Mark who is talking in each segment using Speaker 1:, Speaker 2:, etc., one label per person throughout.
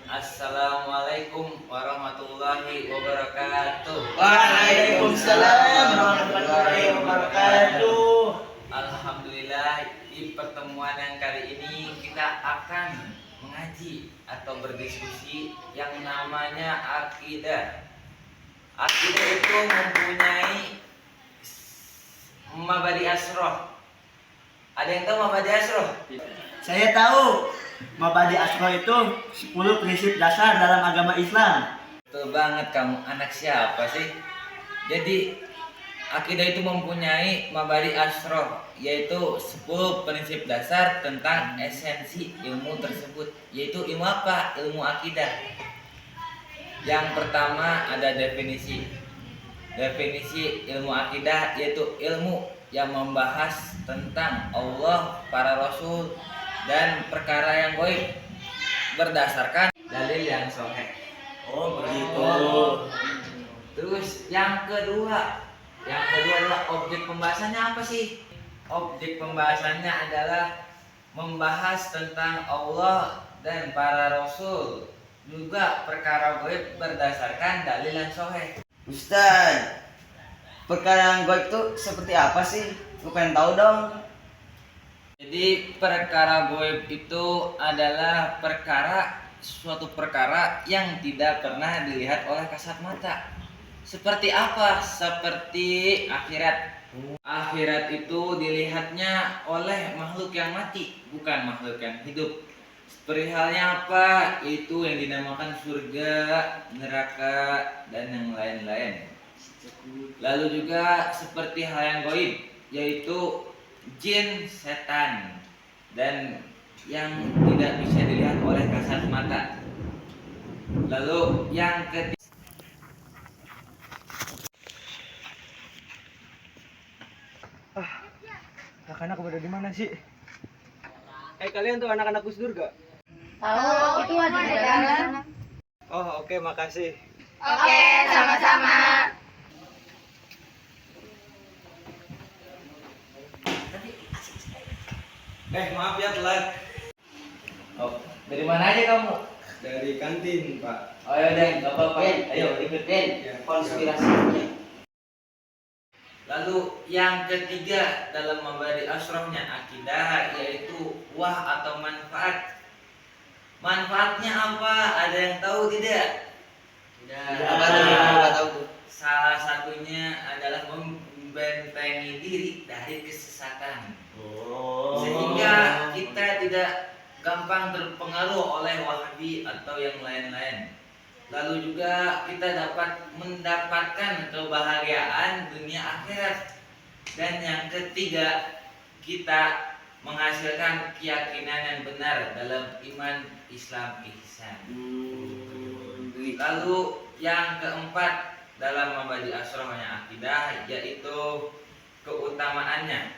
Speaker 1: Assalamualaikum warahmatullahi wabarakatuh.
Speaker 2: Waalaikumsalam warahmatullahi wabarakatuh.
Speaker 1: Alhamdulillah, di pertemuan yang kali ini kita akan mengaji atau berdiskusi yang namanya akidah. Akidah itu mempunyai mabadi asroh. Ada yang tahu mabadi asroh?
Speaker 2: Saya tahu Mabadi Asro itu 10 prinsip dasar dalam agama Islam.
Speaker 1: Betul banget, kamu anak siapa sih? Jadi akidah itu mempunyai mabadi asroh, yaitu 10 prinsip dasar tentang esensi ilmu tersebut. Yaitu ilmu apa? Ilmu akidah. Yang pertama ada definisi. Definisi ilmu akidah yaitu ilmu yang membahas tentang Allah, para rasul, dan perkara yang gaib berdasarkan dalil yang sahih.
Speaker 2: Oh begitu.
Speaker 1: Terus yang kedua adalah objek pembahasannya apa sih? Objek pembahasannya adalah membahas tentang Allah dan para rasul, juga perkara gaib berdasarkan dalil yang sahih.
Speaker 3: Ustaz, perkara yang gaib itu seperti apa sih? Lu pengen tahu dong.
Speaker 1: Jadi perkara gaib itu adalah suatu perkara yang tidak pernah dilihat oleh kasat mata. Seperti apa? Seperti akhirat. Akhirat itu dilihatnya oleh makhluk yang mati, bukan makhluk yang hidup. Seperti halnya apa? Itu yang dinamakan surga, neraka, dan yang lain-lain. Lalu juga seperti hal yang gaib, yaitu jin, setan, dan yang tidak bisa dilihat oleh kasat mata. Lalu yang ketiga,
Speaker 2: Anak-anak pada di mana sih? Kalian tuh anak-anak Gus Dur gak?
Speaker 4: Tahu, itu ada di dalam.
Speaker 2: Oh oke, makasih.
Speaker 4: Oke, sama-sama.
Speaker 2: Maaf ya telat.
Speaker 1: oh, dari mana aja kamu?
Speaker 2: Dari kantin Pak.
Speaker 1: Oh ya udah, nggak apa-apa. Ayo ikutin konspirasinya. Lalu yang ketiga dalam mabadi asrohnya akidah yaitu wah atau manfaat. Manfaatnya apa? Ada yang tahu tidak?
Speaker 3: Nggak tahu tuh.
Speaker 1: Salah satunya adalah membentengi diri dari kesesatan. Sehingga kita tidak gampang terpengaruh oleh wahabi atau yang lain-lain. Lalu juga kita dapat mendapatkan kebahagiaan dunia akhirat. Dan yang ketiga, kita menghasilkan keyakinan yang benar dalam iman Islam ihsan. Lalu yang keempat dalam mabadi asrohnya akidah yaitu keutamaannya.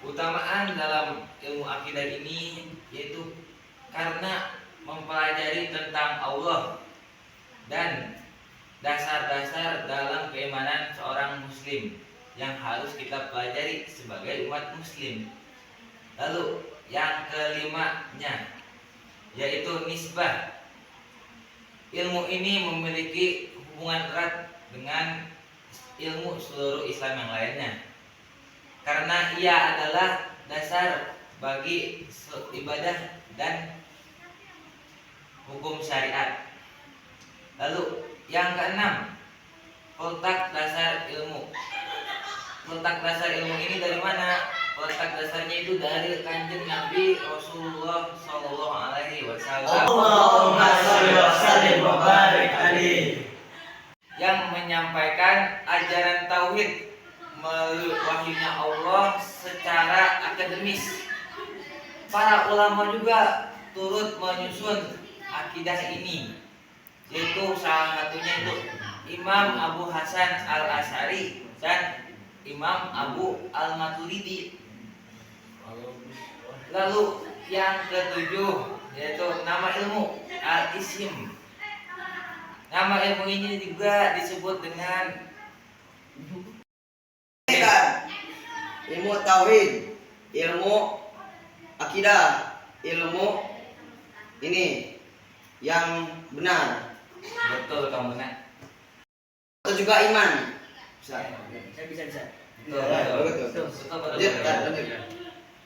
Speaker 1: Utamaan dalam ilmu akidah ini yaitu karena mempelajari tentang Allah dan dasar-dasar dalam keimanan seorang muslim yang harus kita pelajari sebagai umat muslim. Lalu yang kelimanya yaitu nisbah. Ilmu ini memiliki hubungan erat dengan ilmu seluruh Islam yang lainnya, karena ia adalah dasar bagi ibadah dan hukum syariat. Lalu yang keenam, letak dasar ilmu. Letak dasar ilmu ini dari mana? Letak dasarnya itu dari kanjeng Nabi Rasulullah Shallallahu Alaihi Wasallam.
Speaker 2: Allahumma sholli wa sallim wa barik alaihi.
Speaker 1: Yang menyampaikan ajaran tauhid melalui wahyunya Allah secara akademis. Para ulama juga turut menyusun akidah ini, yaitu salah satunya itu Imam Abu Hasan Al-Asy'ari dan Imam Abu Al-Maturidi. Lalu yang ketujuh yaitu nama ilmu al-isim. Nama ilmu ini juga disebut dengan
Speaker 3: Ilmu tauhid, ilmu akidah, ilmu ini yang benar
Speaker 1: Betul kamu nak.
Speaker 3: atau juga iman. Bisa.
Speaker 2: Saya bisa.
Speaker 1: Betul,
Speaker 3: Ya,
Speaker 1: betul.
Speaker 3: betul.
Speaker 1: Betul,
Speaker 3: Lanjut,
Speaker 1: betul.
Speaker 3: Kak, lanjut.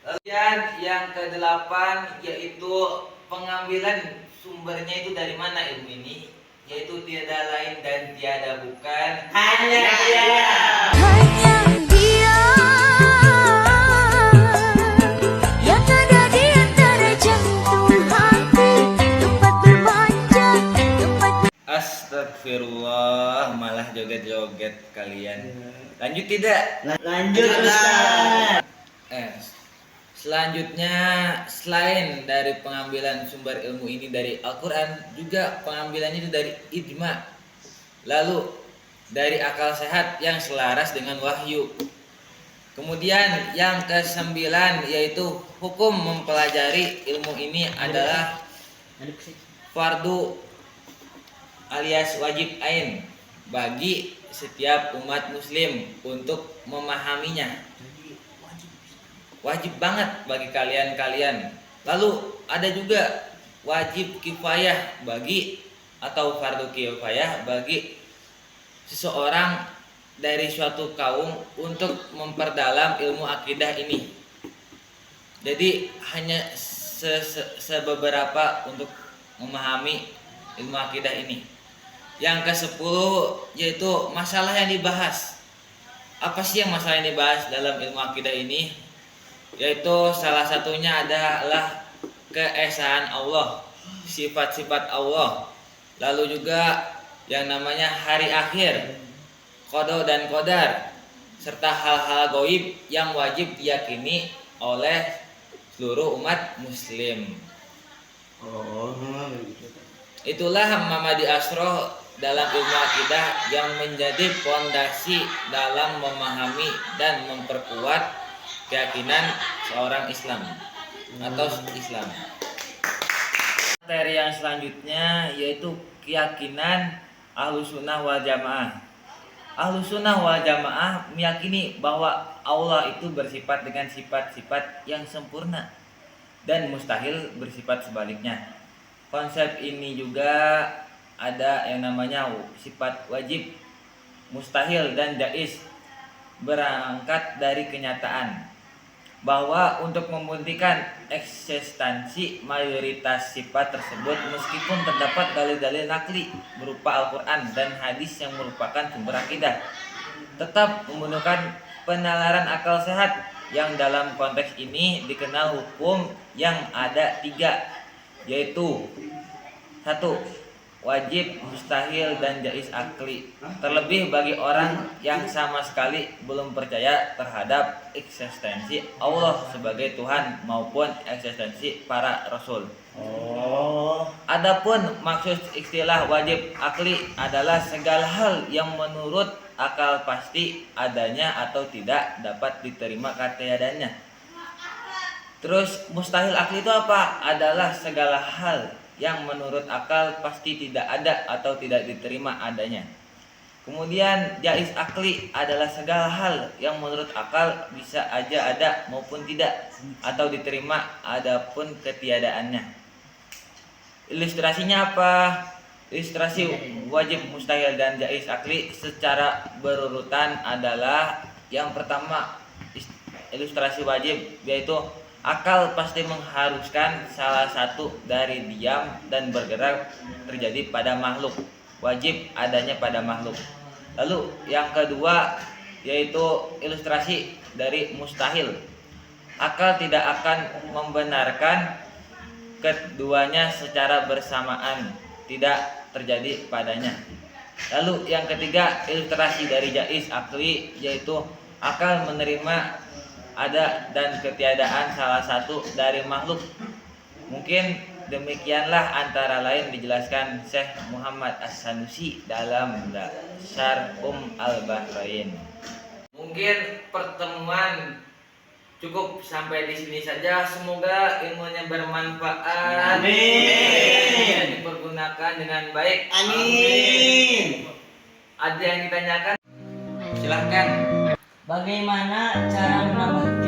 Speaker 1: Kemudian yang kedelapan yaitu pengambilan sumbernya itu dari mana ilmu ini, yaitu tiada lain dan tiada bukan
Speaker 2: Hanya dia.
Speaker 5: Hanya dia yang ada di antara jantung hati, tempat berpanjang, tempat
Speaker 1: Astagfirullah, malah joget-joget kalian. Lanjut tidak?
Speaker 2: Lanjut Ustaz.
Speaker 1: Selanjutnya, selain dari pengambilan sumber ilmu ini dari Al-Quran, juga pengambilannya itu dari ijma, lalu dari akal sehat yang selaras dengan wahyu. Kemudian yang kesembilan yaitu hukum mempelajari ilmu ini adalah fardu alias wajib ain bagi setiap umat muslim untuk memahaminya. Wajib banget bagi kalian-kalian. Lalu ada juga wajib kifayah bagi atau fardu kifayah bagi seseorang dari suatu kaum untuk memperdalam ilmu akidah ini. Jadi hanya sebeberapa untuk memahami ilmu akidah ini. Yang ke-10 yaitu masalah yang dibahas. Apa sih yang masalah yang dibahas dalam ilmu akidah ini? Yaitu salah satunya adalah keesaan Allah, sifat-sifat Allah, lalu juga yang namanya hari akhir, qada dan qadar, serta hal-hal gaib yang wajib diyakini oleh seluruh umat muslim. Itulah Muhammad Asro dalam ilmu akidah yang menjadi fondasi dalam memahami dan memperkuat keyakinan seorang Islam atau Islam. Materi yang selanjutnya yaitu keyakinan Ahlussunnah wal Jamaah. Ahlussunnah wal Jamaah meyakini bahwa Allah itu bersifat dengan sifat-sifat yang sempurna dan mustahil bersifat sebaliknya. Konsep ini juga ada yang namanya sifat wajib, mustahil dan jaiz, berangkat dari kenyataan bahwa untuk membuktikan eksistensi mayoritas sifat tersebut meskipun terdapat dalil-dalil nakli berupa Al-Quran dan hadis yang merupakan sumber akidah, tetap membutuhkan penalaran akal sehat yang dalam konteks ini dikenal hukum yang ada 3, yaitu 1. Wajib, mustahil, dan jaiz akli. Terlebih bagi orang yang sama sekali belum percaya terhadap eksistensi Allah sebagai Tuhan maupun eksistensi para rasul. Adapun maksud istilah wajib akli adalah segala hal yang menurut akal pasti adanya atau tidak dapat diterima ketiadanya. Terus mustahil akli itu apa? Adalah segala hal yang menurut akal pasti tidak ada atau tidak diterima adanya. Kemudian jaiz akli adalah segala hal yang menurut akal bisa aja ada maupun tidak atau diterima adapun ketiadaannya. Ilustrasinya apa? Ilustrasi wajib, mustahil, dan jaiz akli secara berurutan adalah yang pertama ilustrasi wajib, yaitu akal pasti mengharuskan salah satu dari diam dan bergerak terjadi pada makhluk. Wajib adanya pada makhluk. Lalu yang kedua yaitu ilustrasi dari mustahil. Akal tidak akan membenarkan keduanya secara bersamaan, tidak terjadi padanya. Lalu yang ketiga ilustrasi dari jaiz akli, yaitu akal menerima ada dan ketiadaan salah satu dari makhluk. Mungkin demikianlah antara lain dijelaskan Syekh Muhammad As-Sanusi dalam Dasar Al-Bahrain. Mungkin pertemuan cukup sampai di sini saja. Semoga ilmunya bermanfaat.
Speaker 2: Amin.
Speaker 1: Dipergunakan dengan baik.
Speaker 2: Amin.
Speaker 1: Ada yang ditanyakan? Silahkan.
Speaker 2: Bagaimana cara menambah